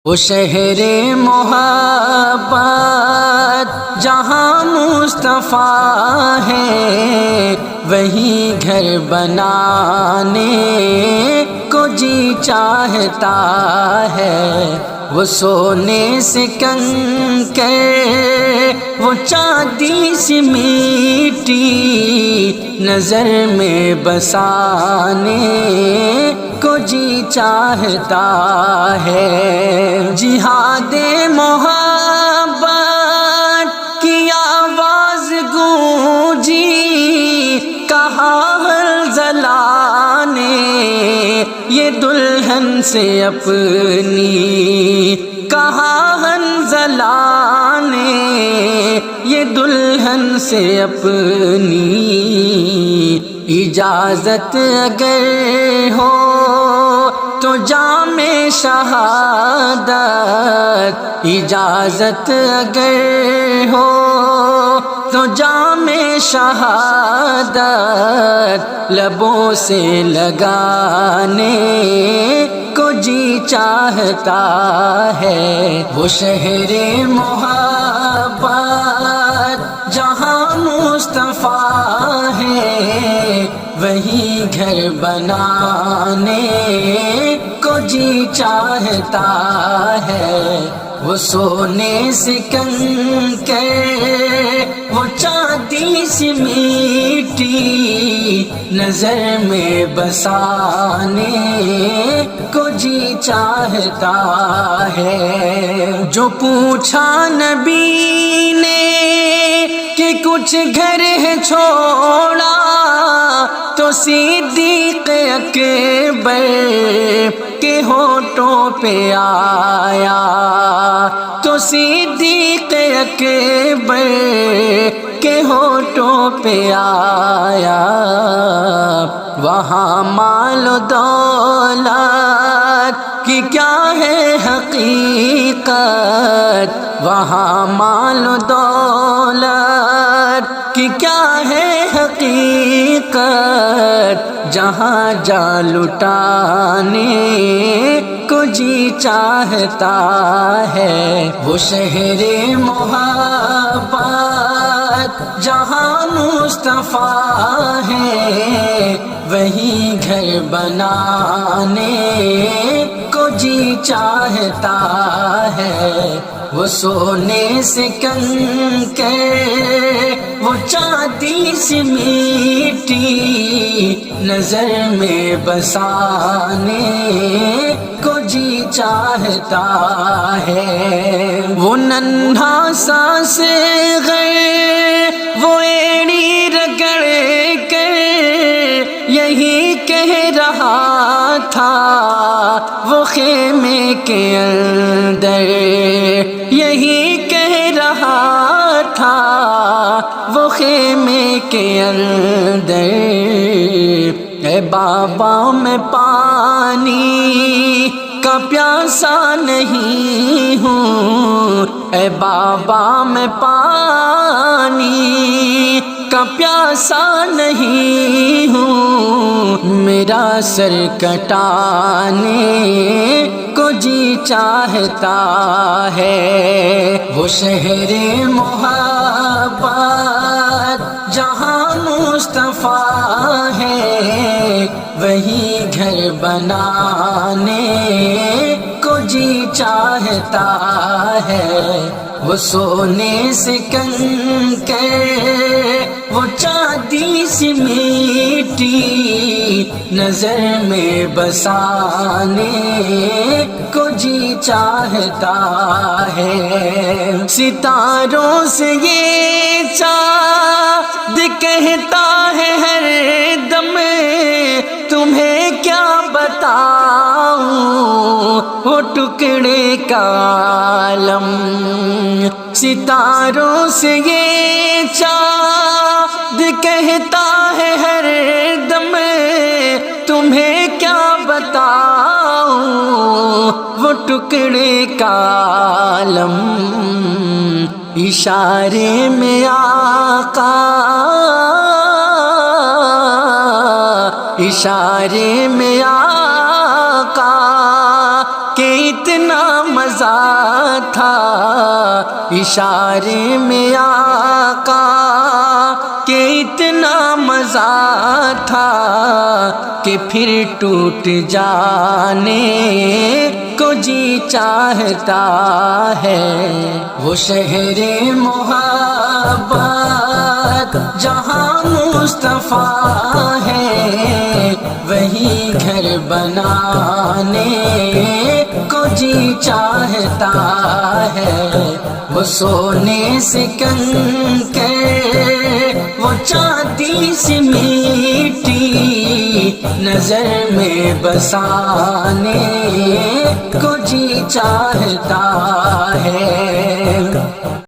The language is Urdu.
وہ شہر محبت جہاں مصطفیٰ ہے، وہیں گھر بنانے کو جی چاہتا ہے۔ وہ سونے سے کنکر، وہ چاندی سے میٹی، نظر میں بسانے کو جی چاہتا ہے۔ جہاد محبت کی آواز گونجی، کہا حنظلہ نے یہ دلہن سے اپنی، کہا حنظلہ نے یہ دلہن سے اپنی، اجازت اگر ہو تو جام شہادت، اجازت اگر ہو تو جام شہادت لبوں سے لگانے کو جی چاہتا ہے۔ وہ شہر محبت جہاں مصطفیٰ ہے، وہیں گھر بنانے کو جی چاہتا ہے۔ وہ سونے سے کنکر، وہ چاندی سے میٹی، نظر میں بسانے کو جی چاہتا ہے۔ جو پوچھا نبی نے کہ کچھ گھر ہے چھوڑا، تو صدیق اکبر کے ہونٹوں پہ آیا، تو صدیق اکبر کے ہونٹوں پہ آیا۔ وہاں مال و دولت کی کیا ہے حقیقت، وہاں مال و دولت کی کیا ہے حقیقت، جہاں جا لٹانے کو جی چاہتا ہے۔ وہ شہر محبت جہاں مصطفیٰ ہے، وہیں گھر بنانے کو جی چاہتا ہے۔ وہ سونے سے کنکر، وہ چاندی سے میٹی، نظر میں بسانے کو جی چاہتا ہے۔ وہ ننھا سا صغیر، وہ ایڑی رگڑ کر یہی کہہ رہا تھا، وہ خیمے کے اندر یہی کہہ رہا تھا، وہ خیمے کے اندر۔ اے بابا میں پانی کا پیاسا نہیں ہوں، اے بابا میں پانی کا پیاسا نہیں ہوں، میرا سر کٹانے کو جی چاہتا ہے۔ وہ شہر محبت جہاں مصطفیٰ ہے، وہیں گھر بنانے کو جی چاہتا ہے۔ وہ سونے سے کنکر، وہ چاندی سے میٹی، نظر میں بسانے کو جی چاہتا ہے۔ ستاروں سے یہ چاند کہتا ہے ہر دم، تمہیں کیا بتاؤں وہ ٹکڑے کا عالم۔ ستاروں سے یہ چاند کہتا ہے ہر دم، تمہیں کیا بتاؤں وہ ٹکڑے کا عالم۔ اشارے میں آقا، اشارے میں آقا کہ اتنا مزہ تھا اشارے میں آقا کہ اتنا مزہ تھا کہ پھر ٹوٹ جانے کو جی چاہتا ہے وہ شہر محبت جہاں مصطفیٰ ہے وہی گھر بنانے کو جی چاہتا ہے وہ سونے سے کنکر وہ چاندی سے میٹھی نظر میں بسانے کو جی چاہتا ہے